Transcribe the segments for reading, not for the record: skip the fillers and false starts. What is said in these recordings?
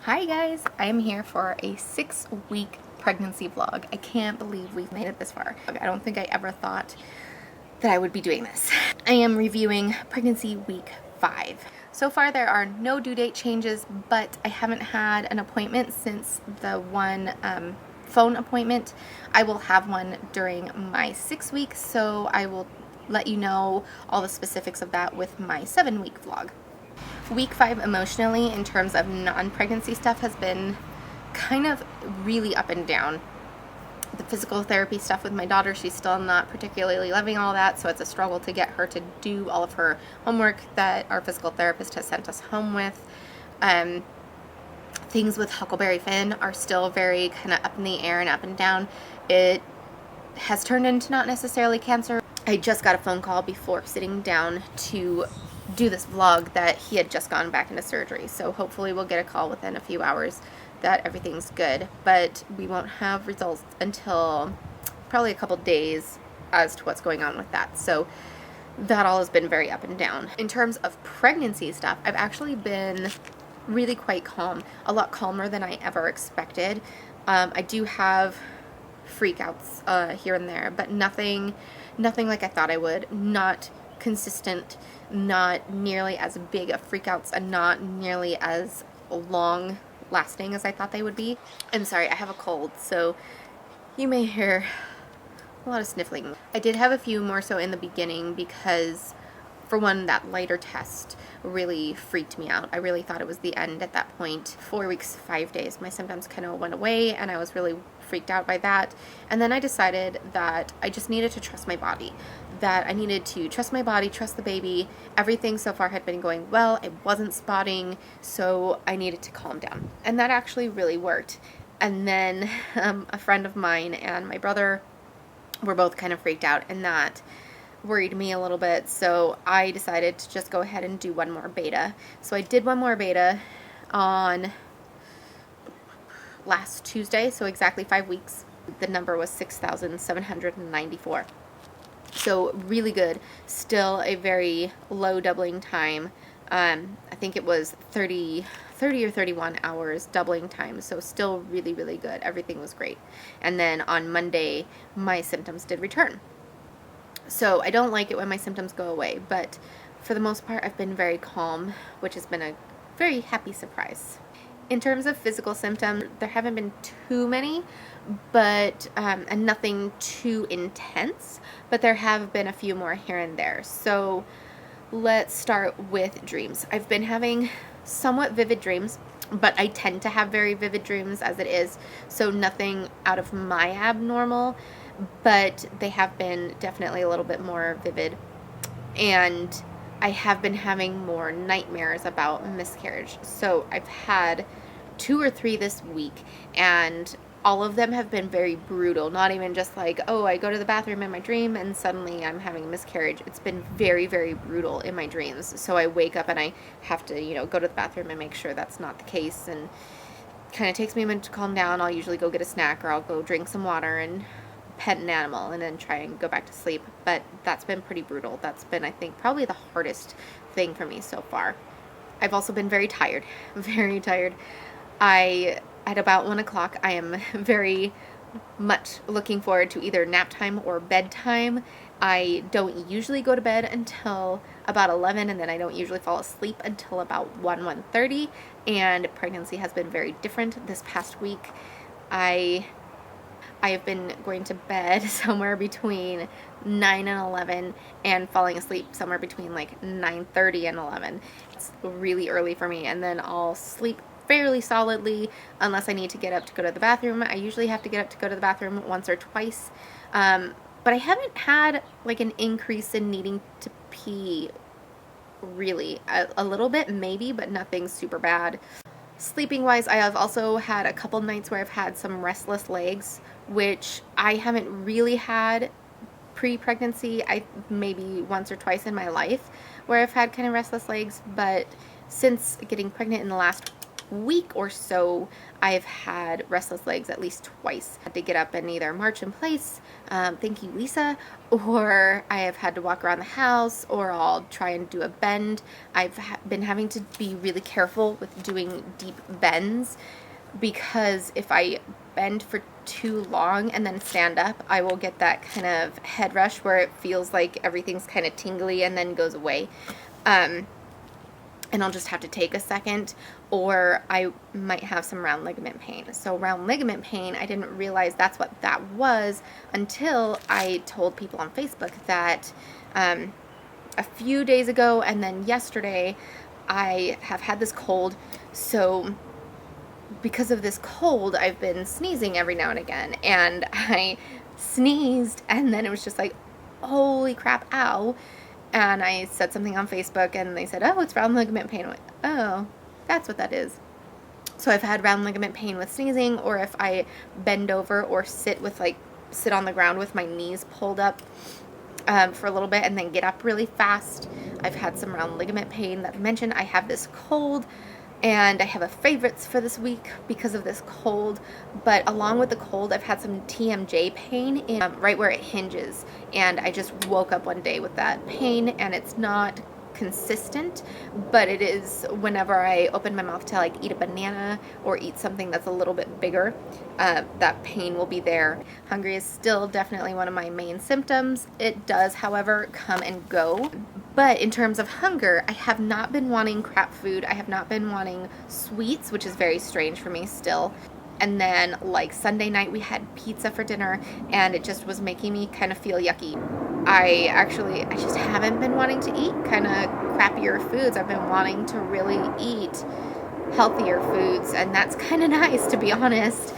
Hi guys, I am here for a 6-week pregnancy vlog. I can't believe we've made it this far. I don't think I ever thought that I would be doing this. I am reviewing pregnancy week 5. So far there are no due date changes, but I haven't had an appointment since the one phone appointment. I will have one during my 6 weeks, so I will let you know all the specifics of that with my 7-week vlog. Week 5 emotionally in terms of non-pregnancy stuff has been kind of really up and down. The physical therapy stuff with my daughter, she's still not particularly loving all that, so it's a struggle to get her to do all of her homework that our physical therapist has sent us home with. Things with Huckleberry Finn are still very kind of up in the air and up and down. It has turned into not necessarily cancer. I just got a phone call before sitting down to do this vlog that he had just gone back into surgery, so hopefully we'll get a call within a few hours that everything's good, but we won't have results until probably a couple days as to what's going on with that. So that all has been very up and down. In terms of pregnancy stuff, I've actually been really quite calm, a lot calmer than I ever expected. I do have freakouts here and there, but nothing like I thought I would. Not consistent, not nearly as big of freakouts, and not nearly as long lasting as I thought they would be. I'm sorry, I have a cold, so you may hear a lot of sniffling. I did have a few more so in the beginning because, for one, that lighter test really freaked me out. I really thought it was the end at that point. 4 weeks, 5 days, my symptoms kind of went away and I was really freaked out by that. And then I decided that I just needed to trust my body. That I needed to trust my body, trust the baby. Everything so far had been going well. I wasn't spotting, so I needed to calm down. And that actually really worked. And then a friend of mine and my brother were both kind of freaked out, and that worried me a little bit, so I decided to just go ahead and do one more beta. So I did one more beta on last Tuesday, so exactly 5 weeks. The number was 6,794. So really good. Still a very low doubling time. I think it was 30 or 31 hours doubling time, so still really, really good. Everything was great. And then on Monday, my symptoms did return. So I don't like it when my symptoms go away, but for the most part, I've been very calm, which has been a very happy surprise. In terms of physical symptoms, there haven't been too many, but and nothing too intense, but there have been a few more here and there. So let's start with dreams. I've been having somewhat vivid dreams, but I tend to have very vivid dreams as it is, so nothing out of my abnormal, but they have been definitely a little bit more vivid. And I have been having more nightmares about miscarriage. So I've had 2 or 3 this week, and all of them have been very brutal. Not even just like, oh, I go to the bathroom in my dream and suddenly I'm having a miscarriage. It's been very, very brutal in my dreams. So I wake up and I have to, go to the bathroom and make sure that's not the case. And kind of takes me a minute to calm down. I'll usually go get a snack, or I'll go drink some water and pet an animal and then try and go back to sleep. But that's been pretty brutal. That's been, I think, probably the hardest thing for me so far. I've also been very tired, very tired. At about 1 o'clock, I am very much looking forward to either nap time or bedtime. I don't usually go to bed until about 11, and then I don't usually fall asleep until about 1:30, and pregnancy has been very different. This past week, I have been going to bed somewhere between 9 and 11 and falling asleep somewhere between like 9:30 and 11. It's really early for me, and then I'll sleep fairly solidly unless I need to get up to go to the bathroom. I usually have to get up to go to the bathroom once or twice, but I haven't had like an increase in needing to pee really. A little bit maybe, but nothing super bad. Sleeping wise, I have also had a couple nights where I've had some restless legs, which I haven't really had pre-pregnancy. I maybe once or twice in my life where I've had kind of restless legs, but since getting pregnant in the last week or so, I've had restless legs at least twice. I had to get up and either march in place, thank you Lisa, or I have had to walk around the house, or I'll try and do a bend. I've been having to be really careful with doing deep bends, because if I bend for too long and then stand up, I will get that kind of head rush where it feels like everything's kind of tingly and then goes away. And I'll just have to take a second, or I might have some round ligament pain. So round ligament pain, I didn't realize that's what that was until I told people on Facebook that a few days ago and then yesterday, I have had this cold. So because of this cold, I've been sneezing every now and again, and I sneezed and then it was just like, holy crap, ow. And I said something on Facebook and they said, oh, it's round ligament pain. I went, oh, that's what that is. So I've had round ligament pain with sneezing, or if I bend over or sit on the ground with my knees pulled up for a little bit and then get up really fast. I've had some round ligament pain. That I mentioned, I have this cold, and I have a favorites for this week because of this cold. But along with the cold, I've had some TMJ pain in right where it hinges. And I just woke up one day with that pain, and it's not consistent, but it is whenever I open my mouth to like eat a banana or eat something that's a little bit bigger, that pain will be there. Hungry is still definitely one of my main symptoms. It does, however, come and go. But in terms of hunger, I have not been wanting crap food. I have not been wanting sweets, which is very strange for me still. And then like Sunday night we had pizza for dinner, and it just was making me kind of feel yucky. I just haven't been wanting to eat kind of crappier foods. I've been wanting to really eat healthier foods, and that's kind of nice, to be honest.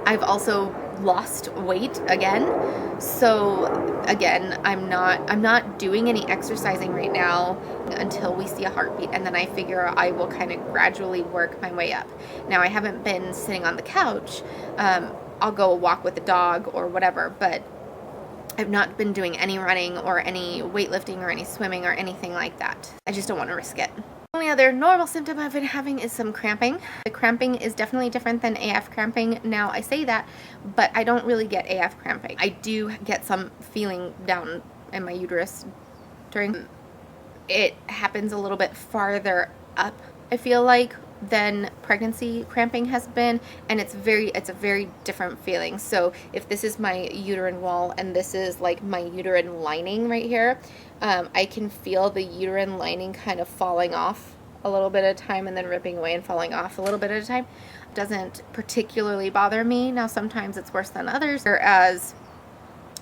I've also lost weight again. So again, I'm not doing any exercising right now until we see a heartbeat, and then I figure I will kind of gradually work my way up. Now, I haven't been sitting on the couch. I'll go walk with the dog or whatever, but I've not been doing any running or any weightlifting or any swimming or anything like that. I just don't want to risk it. The only other normal symptom I've been having is some cramping. The cramping is definitely different than AF cramping. Now, I say that, but I don't really get AF cramping. I do get some feeling down in my uterus during. It happens a little bit farther up, I feel like, than pregnancy cramping has been, and it's a very different feeling. So if this is my uterine wall and this is like my uterine lining right here, I can feel the uterine lining kind of falling off a little bit at a time and then ripping away and falling off a little bit at a time. It doesn't particularly bother me. Now, sometimes it's worse than others, whereas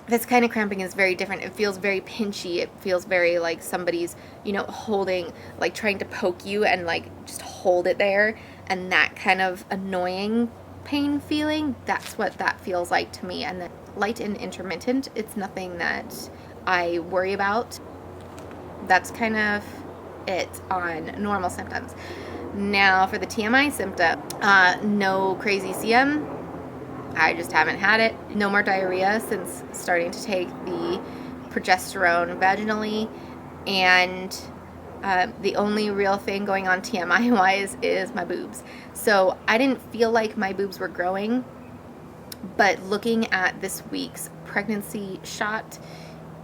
this kind of cramping is very different. It feels very pinchy. It feels very like somebody's, holding, like trying to poke you and like just hold it there. And that kind of annoying pain feeling, that's what that feels like to me. And then light and intermittent, it's nothing that I worry about. That's kind of it on normal symptoms. Now for the TMI symptom, no crazy CM. I just haven't had it. No more diarrhea since starting to take the progesterone vaginally. And the only real thing going on TMI wise is my boobs. So I didn't feel like my boobs were growing, but looking at this week's pregnancy shot,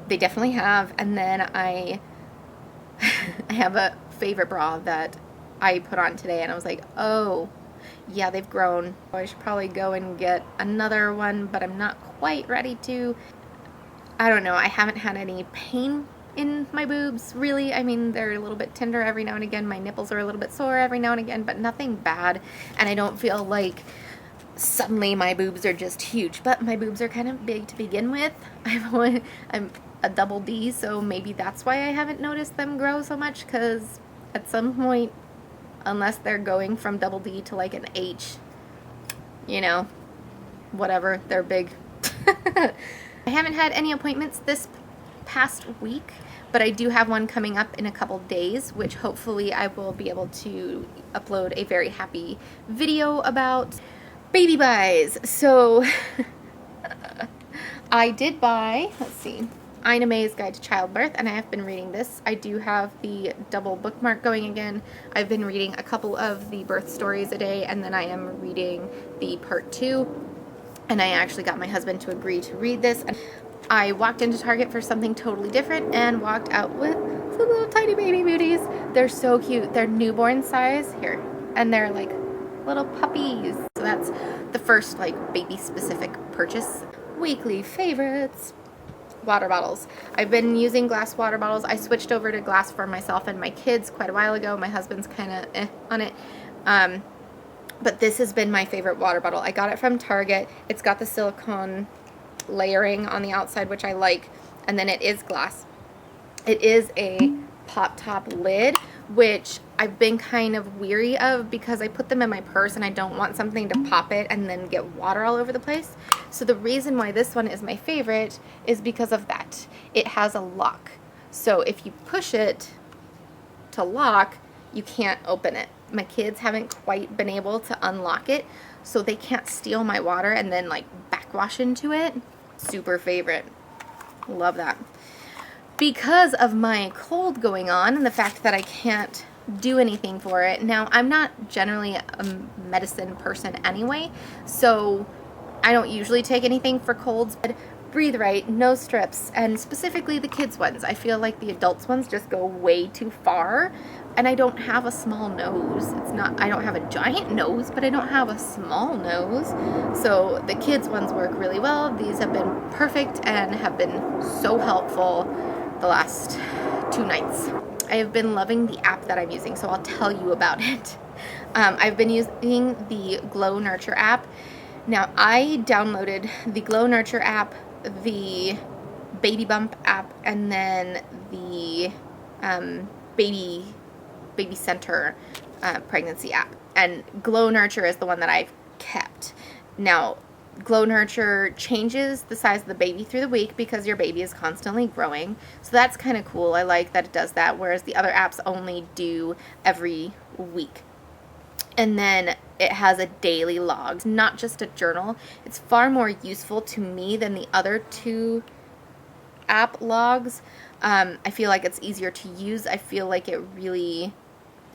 they definitely have. And then I have a favorite bra that I put on today, and I was like, oh, yeah, they've grown. I should probably go and get another one, but I'm not quite ready to. I don't know. I haven't had any pain in my boobs, really. I mean, they're a little bit tender every now and again. My nipples are a little bit sore every now and again, but nothing bad. And I don't feel like suddenly my boobs are just huge, but my boobs are kind of big to begin with. I'm a double D, so maybe that's why I haven't noticed them grow so much, because at some point, unless they're going from double D to like an H, whatever, they're big. I haven't had any appointments this past week, but I do have one coming up in a couple days, which hopefully I will be able to upload a very happy video about. Baby buys. So I did buy, let's see, Ina May's Guide to Childbirth, and I have been reading this. I do have the double bookmark going again. I've been reading a couple of the birth stories a day, and then I am reading the part 2, and I actually got my husband to agree to read this. I walked into Target for something totally different and walked out with some little tiny baby beauties. They're so cute. They're newborn size here, and they're like little puppies. So that's the first like baby specific purchase. Weekly favorites. Water bottles. I've been using glass water bottles. I switched over to glass for myself and my kids quite a while ago. My husband's kind of on it. But this has been my favorite water bottle. I got it from Target. It's got the silicone layering on the outside, which I like, and then it is glass. It is a pop top lid, which I've been kind of weary of because I put them in my purse and I don't want something to pop it and then get water all over the place. So the reason why this one is my favorite is because of that. It has a lock. So if you push it to lock, you can't open it. My kids haven't quite been able to unlock it, so they can't steal my water and then like backwash into it. Super favorite. Love that. Because of my cold going on and the fact that I can't do anything for it. Now, I'm not generally a medicine person anyway, so I don't usually take anything for colds, but Breathe Right, no strips, and specifically the kids ones. I feel like the adults ones just go way too far, and I don't have a small nose. I don't have a giant nose, but I don't have a small nose. So the kids ones work really well. These have been perfect and have been so helpful the last 2 nights. I have been loving the app that I'm using, so I'll tell you about it. I've been using the Glow Nurture app. Now, I downloaded the Glow Nurture app, the Baby Bump app, and then the Baby Center pregnancy app. And Glow Nurture is the one that I've kept. Now, Glow Nurture changes the size of the baby through the week because your baby is constantly growing. So that's kind of cool. I like that it does that, whereas the other apps only do every week. And then it has a daily log, not just a journal. It's far more useful to me than the other 2 app logs. I feel like it's easier to use. I feel like it really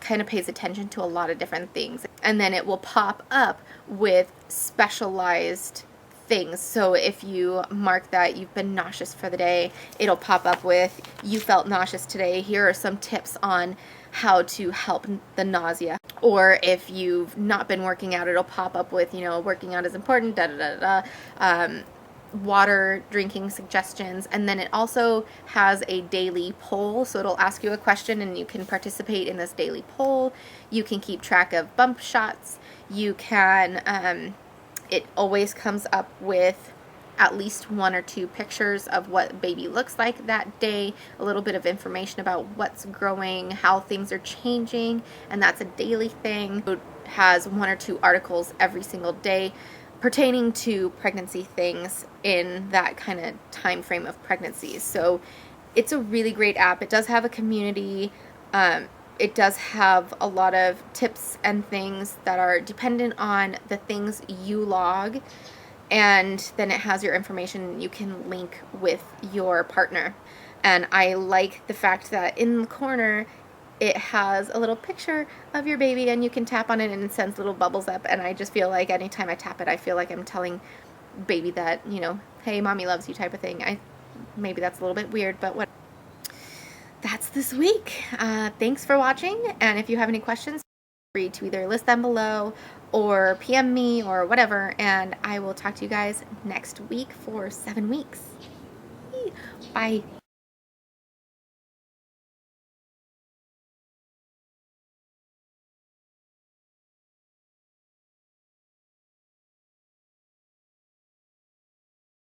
kind of pays attention to a lot of different things. And then it will pop up with specialized things. So if you mark that you've been nauseous for the day, it'll pop up with, you felt nauseous today. Here are some tips on how to help the nausea. Or if you've not been working out, it'll pop up with, you know, working out is important, da da da da. Water drinking suggestions, and then it also has a daily poll, so it'll ask you a question and you can participate in this daily poll. You can keep track of bump shots. You can it always comes up with at least 1 or 2 pictures of what baby looks like that day, a little bit of information about what's growing, how things are changing, and that's a daily thing. It has 1 or 2 articles every single day pertaining to pregnancy things in that kind of time frame of pregnancies. So it's a really great app. It does have a community. It does have a lot of tips and things that are dependent on the things you log, and then it has your information you can link with your partner. And I like the fact that in the corner it has a little picture of your baby and you can tap on it and it sends little bubbles up, and I just feel like anytime I tap it, I feel like I'm telling baby that, you know, hey, mommy loves you type of thing. Maybe that's a little bit weird, but what? That's this week. Thanks for watching, and if you have any questions, feel free to either list them below or PM me or whatever, and I will talk to you guys next week for 7 weeks. Bye.